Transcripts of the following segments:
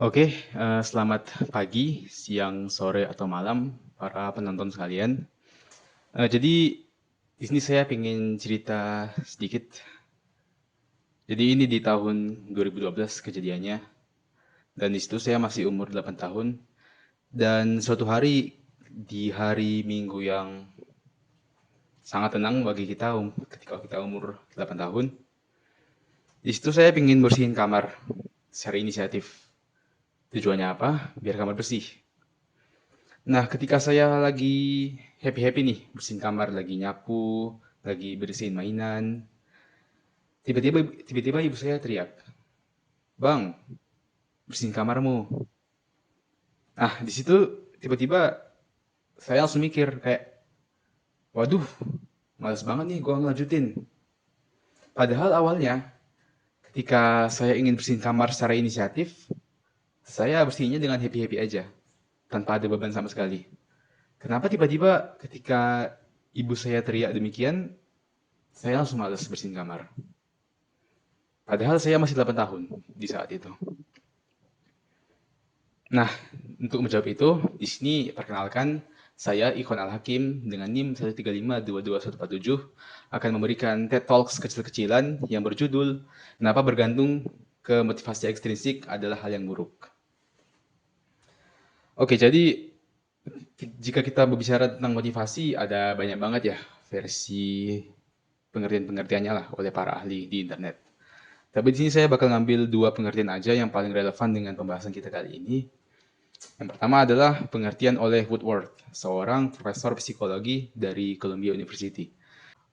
Oke, selamat pagi, siang, sore, atau malam para penonton sekalian. Jadi di sini saya pengen cerita sedikit. Jadi ini di tahun 2012 kejadiannya, dan di situ saya masih umur 8 tahun. Dan suatu hari di hari Minggu yang sangat tenang bagi kita ketika kita umur 8 tahun, di situ saya pengen bersihin kamar secara inisiatif. Tujuannya apa? Biar kamar bersih. Nah, ketika saya lagi happy-happy nih, bersihin kamar, lagi nyapu, lagi bersihin mainan, tiba-tiba ibu saya teriak, "Bang, bersihin kamarmu." Nah, di situ tiba-tiba saya langsung mikir kayak, "Waduh, males banget nih gua ngelanjutin." Padahal awalnya ketika saya ingin bersihin kamar secara inisiatif, saya bersihinnya dengan happy-happy aja, tanpa ada beban sama sekali. Kenapa tiba-tiba ketika ibu saya teriak demikian, saya langsung males bersihin kamar? Padahal saya masih 8 tahun di saat itu. Nah, untuk menjawab itu, di sini perkenalkan saya Ikhwan Al-Hakim dengan NIM 135222147 akan memberikan TED Talks kecil-kecilan yang berjudul Kenapa Bergantung ke Motivasi Ekstrinsik Adalah Hal yang Buruk. Oke, jadi jika kita berbicara tentang motivasi, ada banyak banget ya versi pengertian-pengertiannya lah oleh para ahli di internet. Tapi di sini saya bakal ngambil dua pengertian aja yang paling relevan dengan pembahasan kita kali ini. Yang pertama adalah pengertian oleh Woodworth, seorang profesor psikologi dari Columbia University.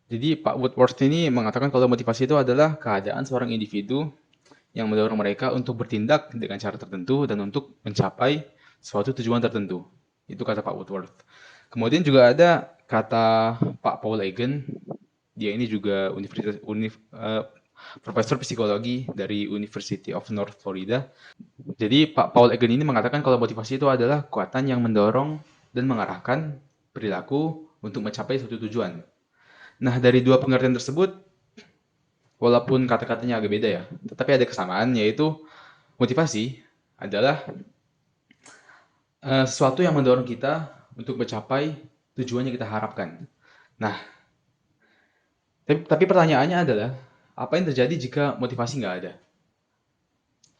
Jadi Pak Woodworth ini mengatakan kalau motivasi itu adalah keadaan seorang individu yang mendorong mereka untuk bertindak dengan cara tertentu dan untuk mencapai suatu tujuan tertentu. Itu kata Pak Woodworth. Kemudian juga ada kata Pak Paul Egan. Dia ini juga profesor psikologi dari University of North Florida. Jadi Pak Paul Egan ini mengatakan kalau motivasi itu adalah kekuatan yang mendorong dan mengarahkan perilaku untuk mencapai suatu tujuan. Nah, dari dua pengertian tersebut, walaupun kata-katanya agak beda ya, tetapi ada kesamaan, yaitu motivasi adalah sesuatu yang mendorong kita untuk mencapai tujuan yang kita harapkan. Nah, tapi pertanyaannya adalah, apa yang terjadi jika motivasi nggak ada?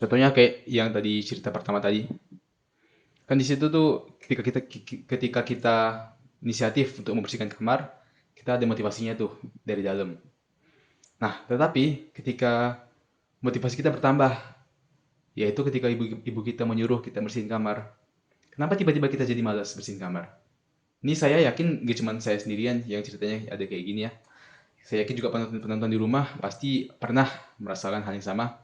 Contohnya kayak yang tadi cerita pertama tadi, kan di situ tuh ketika kita inisiatif untuk membersihkan kamar, kita ada motivasinya tuh dari dalam. Nah, tetapi ketika motivasi kita bertambah, yaitu ketika ibu kita menyuruh kita bersihin kamar, kenapa tiba-tiba kita jadi malas bersihin kamar? Ini saya yakin gak cuma saya sendirian yang ceritanya ada kayak gini ya. Saya yakin juga penonton-penonton di rumah pasti pernah merasakan hal yang sama.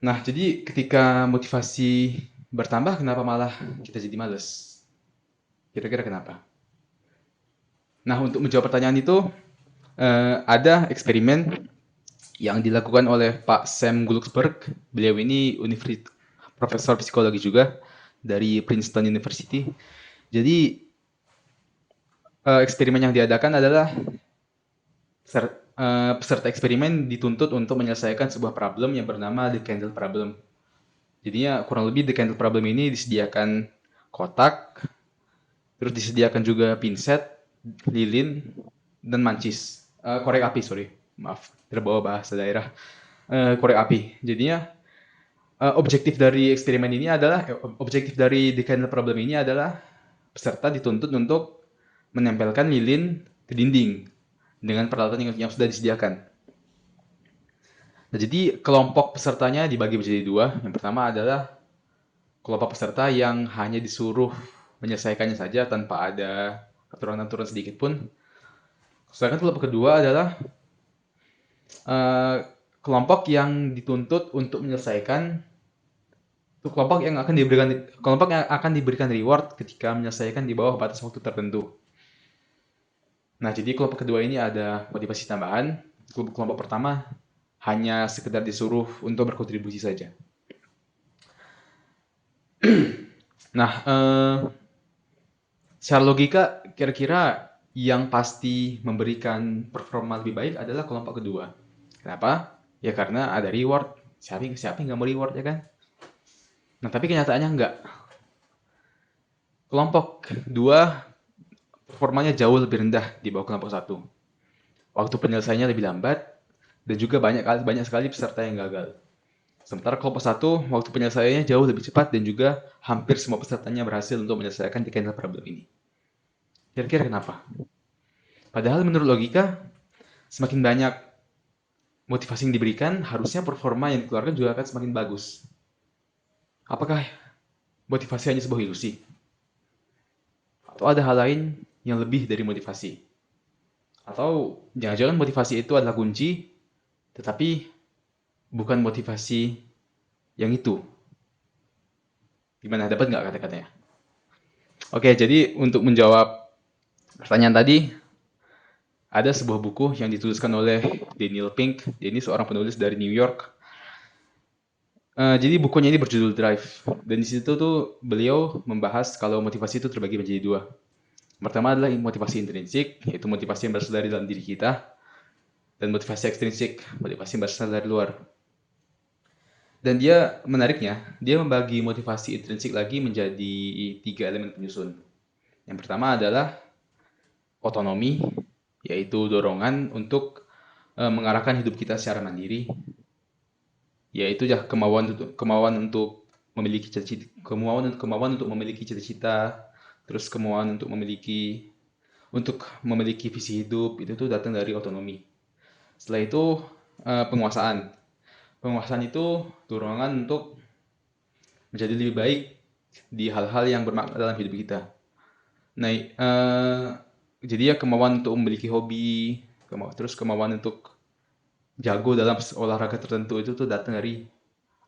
Nah, jadi ketika motivasi bertambah, kenapa malah kita jadi males? Kira-kira kenapa? Nah, untuk menjawab pertanyaan itu, ada eksperimen yang dilakukan oleh Pak Sam Glucksberg. Beliau ini profesor psikologi juga dari Princeton University. Jadi, eksperimen yang diadakan adalah peserta eksperimen dituntut untuk menyelesaikan sebuah problem yang bernama The Candle Problem. Jadinya kurang lebih The Candle Problem ini disediakan kotak, terus disediakan juga pinset, lilin, dan mancis. Korek api, sorry. Maaf, terbawa bahasa daerah. Korek api. Jadinya objektif dari The Candle Problem ini adalah peserta dituntut untuk menempelkan lilin ke dinding dengan peralatan yang sudah disediakan. Nah, jadi kelompok pesertanya dibagi menjadi dua. Yang pertama adalah kelompok peserta yang hanya disuruh menyelesaikannya saja tanpa ada aturan-aturan sedikit pun. Sedangkan kelompok kedua adalah eh, kelompok yang dituntut untuk menyelesaikan itu kelompok yang akan diberikan reward ketika menyelesaikan di bawah batas waktu tertentu. Nah, jadi kelompok kedua ini ada motivasi tambahan. Kelompok pertama hanya sekedar disuruh untuk berkontribusi saja. Nah, secara logika kira-kira yang pasti memberikan performa lebih baik adalah kelompok kedua. Kenapa? Ya karena ada reward. Siapa yang nggak mau reward ya kan? Nah, tapi kenyataannya enggak. Kelompok 2 performanya jauh lebih rendah di bawah kelompok 1. Waktu penyelesaiannya lebih lambat, dan juga banyak sekali peserta yang gagal. Sementara kelompok 1 waktu penyelesaiannya jauh lebih cepat dan juga hampir semua pesertanya berhasil untuk menyelesaikan decadal problem ini. Kira-kira kenapa? Padahal menurut logika, semakin banyak motivasi yang diberikan, harusnya performa yang dikeluarkan juga akan semakin bagus. Apakah motivasi hanya sebuah ilusi? Atau ada hal lain yang lebih dari motivasi? Atau jangan-jangan motivasi itu adalah kunci, tetapi bukan motivasi yang itu? Gimana, dapat nggak kata-katanya? Oke, jadi untuk menjawab pertanyaan tadi, ada sebuah buku yang dituliskan oleh Daniel Pink. Dia ini seorang penulis dari New York. Jadi bukunya ini berjudul Drive. Dan di situ tuh beliau membahas kalau motivasi itu terbagi menjadi dua. Pertama adalah motivasi intrinsik, yaitu motivasi yang berasal dari dalam diri kita. Dan motivasi ekstrinsik, motivasi yang berasal dari luar. Dan dia, menariknya, dia membagi motivasi intrinsik lagi menjadi 3 elemen penyusun. Yang pertama adalah otonomi, yaitu dorongan untuk mengarahkan hidup kita secara mandiri, yaitu ya kemauan untuk memiliki cita-cita, kemauan untuk memiliki cita-cita, terus kemauan untuk memiliki visi hidup, itu tuh datang dari otonomi. Setelah itu penguasaan. Penguasaan itu dorongan untuk menjadi lebih baik di hal-hal yang bermakna dalam hidup kita. Nah, jadi ya kemauan untuk memiliki hobi, terus kemauan untuk jago dalam olahraga tertentu itu tuh datang dari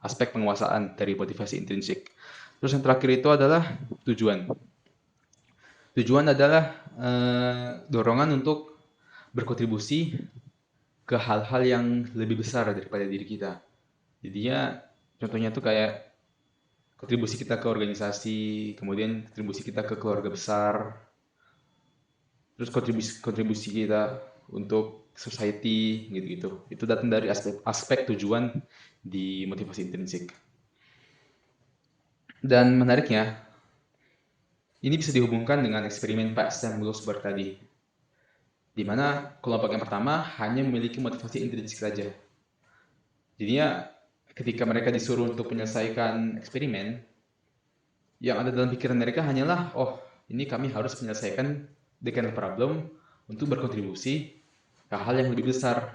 aspek penguasaan dari motivasi intrinsik. Terus yang terakhir itu adalah tujuan. Tujuan adalah dorongan untuk berkontribusi ke hal-hal yang lebih besar daripada diri kita. Jadinya contohnya tuh kayak kontribusi kita ke organisasi, kemudian kontribusi kita ke keluarga besar, terus kontribusi kita untuk society gitu-gitu. Itu datang dari aspek tujuan di motivasi intrinsik. Dan menariknya, ini bisa dihubungkan dengan eksperimen Pak Sam Wilsberg tadi, di mana kelompok yang pertama hanya memiliki motivasi intrinsik saja. Jadinya ketika mereka disuruh untuk menyelesaikan eksperimen, yang ada dalam pikiran mereka hanyalah, oh ini kami harus menyelesaikan decadal problem untuk berkontribusi ke hal yang lebih besar,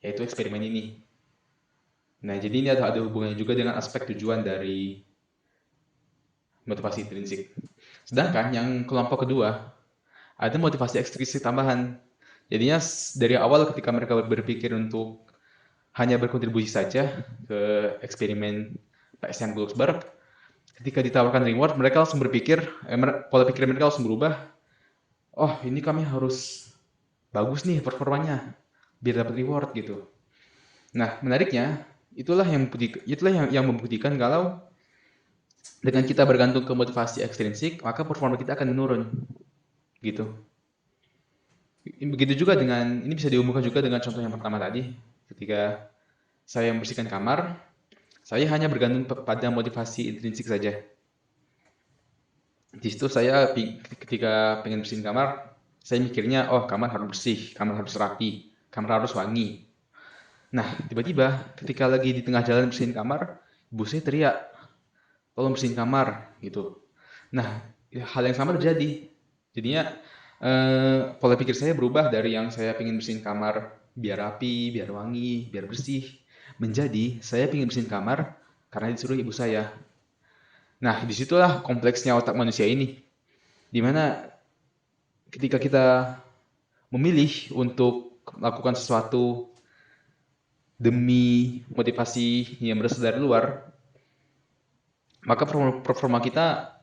yaitu eksperimen ini. Nah, jadi ini ada hubungannya juga dengan aspek tujuan dari motivasi intrinsik. Sedangkan yang kelompok kedua, ada motivasi ekstrinsik tambahan. Jadinya dari awal ketika mereka berpikir untuk hanya berkontribusi saja ke eksperimen PSM Bloomsburg, ketika ditawarkan reward, mereka langsung berpikir, pola pikir mereka langsung berubah, oh ini kami harus bagus nih performanya, biar dapat reward gitu. Nah, menariknya, itulah yang membuktikan kalau dengan kita bergantung ke motivasi ekstrinsik, maka performa kita akan menurun. Gitu. Begitu juga dengan, ini bisa dihubungkan juga dengan contoh yang pertama tadi. Ketika saya membersihkan kamar, saya hanya bergantung pada motivasi intrinsik saja. Di situ saya ketika pengen bersihin kamar, saya mikirnya, oh kamar harus bersih, kamar harus rapi, kamar harus wangi. Nah, tiba-tiba ketika lagi di tengah jalan bersihin kamar, ibu saya teriak, tolong bersihin kamar, gitu. Nah, hal yang sama terjadi. Jadinya pola pikir saya berubah dari yang saya pengen bersihin kamar biar rapi, biar wangi, biar bersih, menjadi saya pengen bersihin kamar karena disuruh ibu saya. Nah, disitulah kompleksnya otak manusia ini, dimana ketika kita memilih untuk melakukan sesuatu demi motivasi yang berasal dari luar, maka performa kita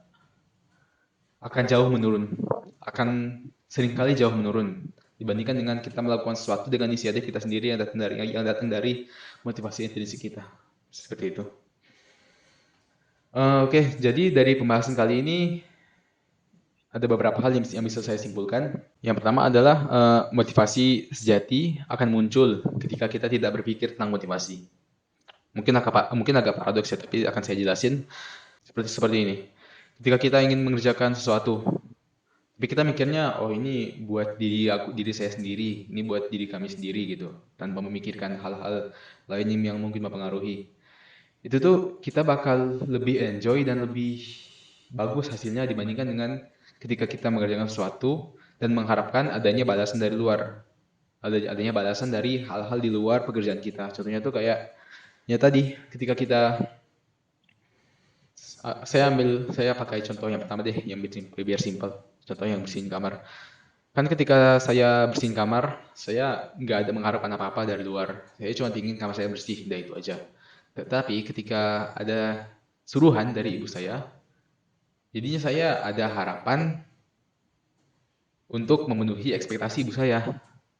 akan jauh menurun, akan seringkali jauh menurun dibandingkan dengan kita melakukan sesuatu dengan inisiatif kita sendiri yang datang dari motivasi intrinsik kita. Seperti itu. Oke, jadi dari pembahasan kali ini ada beberapa hal yang bisa saya simpulkan. Yang pertama adalah motivasi sejati akan muncul ketika kita tidak berpikir tentang motivasi. Mungkin agak paradoks ya, tapi akan saya jelasin. Seperti ini. Ketika kita ingin mengerjakan sesuatu, tapi kita mikirnya, oh ini buat diri saya sendiri, ini buat diri kami sendiri gitu, tanpa memikirkan hal-hal lain yang mungkin mempengaruhi. Itu tuh kita bakal lebih enjoy dan lebih bagus hasilnya dibandingkan dengan ketika kita mengerjakan sesuatu dan mengharapkan adanya balasan dari luar. Adanya balasan dari hal-hal di luar pekerjaan kita. Contohnya tuh kayak, ya tadi, ketika kita, saya pakai contoh yang pertama deh, yang biar simpel. Contoh yang bersihin kamar. Kan ketika saya bersihin kamar, saya nggak ada mengharapkan apa-apa dari luar. Saya cuma ingin kamar saya bersih, udah itu aja. Tetapi ketika ada suruhan dari ibu saya, jadinya saya ada harapan untuk memenuhi ekspektasi ibu saya,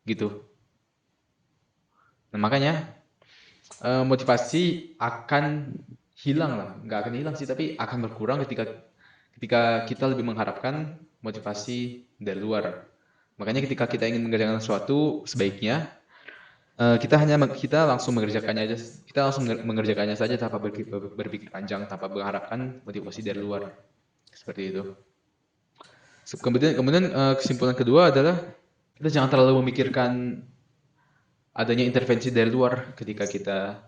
gitu. Nah makanya motivasi akan hilang lah, nggak akan hilang sih, tapi akan berkurang ketika ketika kita lebih mengharapkan motivasi dari luar. Makanya ketika kita ingin mengerjakan sesuatu, sebaiknya kita langsung mengerjakannya aja, kita langsung mengerjakannya saja tanpa berpikir panjang, tanpa mengharapkan motivasi dari luar. Seperti itu. Kemudian kesimpulan kedua adalah kita jangan terlalu memikirkan adanya intervensi dari luar ketika kita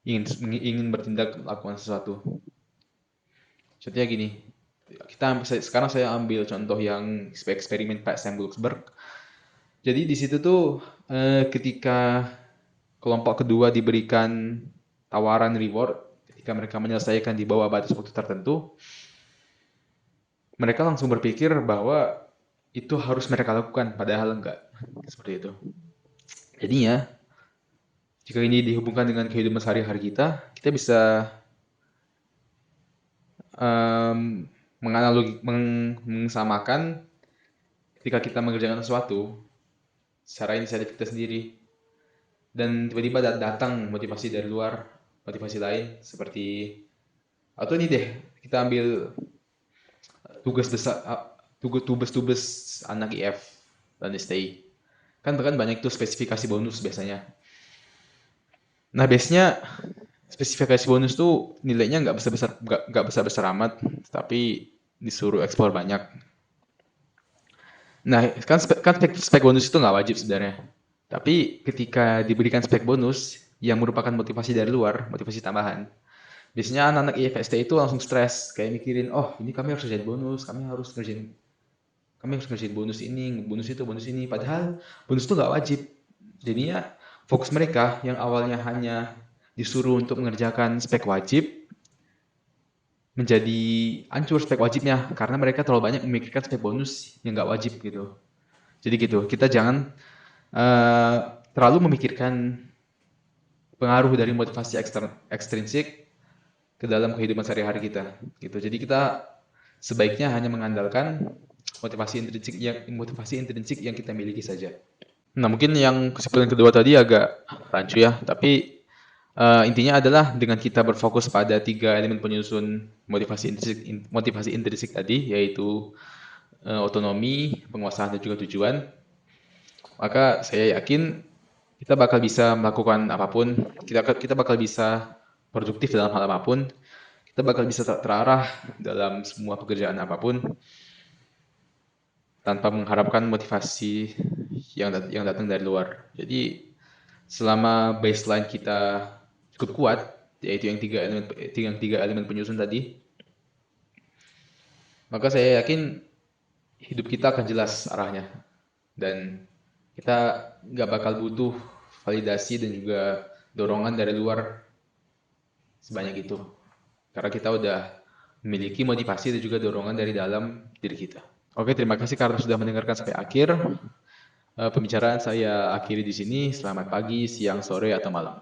ingin bertindak melakukan sesuatu. Contohnya gini, sekarang saya ambil contoh yang eksperimen Pak Sam Wilksberg. Jadi di situ tuh ketika kelompok kedua diberikan tawaran reward ketika mereka menyelesaikan di bawah batas waktu tertentu, mereka langsung berpikir bahwa itu harus mereka lakukan, padahal enggak. Seperti itu. Jadinya, jika ini dihubungkan dengan kehidupan sehari-hari kita bisa mengesamakan ketika kita mengerjakan sesuatu secara inisiatif kita sendiri, dan tiba-tiba datang motivasi dari luar, motivasi lain seperti, atau ini deh, kita ambil tugas anak IF dan STI. Kan banyak tuh spesifikasi bonus biasanya. Nah, biasanya spesifikasi bonus tuh nilainya nggak besar amat, tapi disuruh eksplor banyak. Nah, kan spek bonus itu nggak wajib sebenarnya. Tapi ketika diberikan spek bonus yang merupakan motivasi dari luar, motivasi tambahan, biasanya anak-anak IFST itu langsung stres, kayak mikirin, oh ini kami harus ngerjain bonus, kami harus ngerjain bonus ini, bonus ini. Padahal bonus itu nggak wajib. Jadinya fokus mereka yang awalnya hanya disuruh untuk mengerjakan spek wajib, menjadi hancur spek wajibnya karena mereka terlalu banyak memikirkan spek bonus yang nggak wajib gitu. Jadi gitu, kita jangan terlalu memikirkan pengaruh dari motivasi ekstrinsik ke dalam kehidupan sehari-hari kita gitu. Jadi kita sebaiknya hanya mengandalkan motivasi intrinsik yang kita miliki saja. Nah, mungkin yang kesimpulan kedua tadi agak rancu ya, tapi intinya adalah dengan kita berfokus pada 3 elemen penyusun motivasi intrinsik tadi, yaitu otonomi, penguasaan, dan juga tujuan, maka saya yakin kita bakal bisa melakukan apapun, kita bakal bisa produktif dalam hal apapun, kita bakal bisa terarah dalam semua pekerjaan apapun, tanpa mengharapkan motivasi yang datang dari luar. Jadi selama baseline kita cukup kuat, yaitu yang tiga elemen penyusun tadi, maka saya yakin hidup kita akan jelas arahnya, dan kita nggak bakal butuh validasi dan juga dorongan dari luar sebanyak itu, karena kita udah memiliki motivasi dan juga dorongan dari dalam diri kita. Oke, terima kasih karena sudah mendengarkan sampai akhir. Pembicaraan saya akhiri di sini. Selamat pagi, siang, sore, atau malam.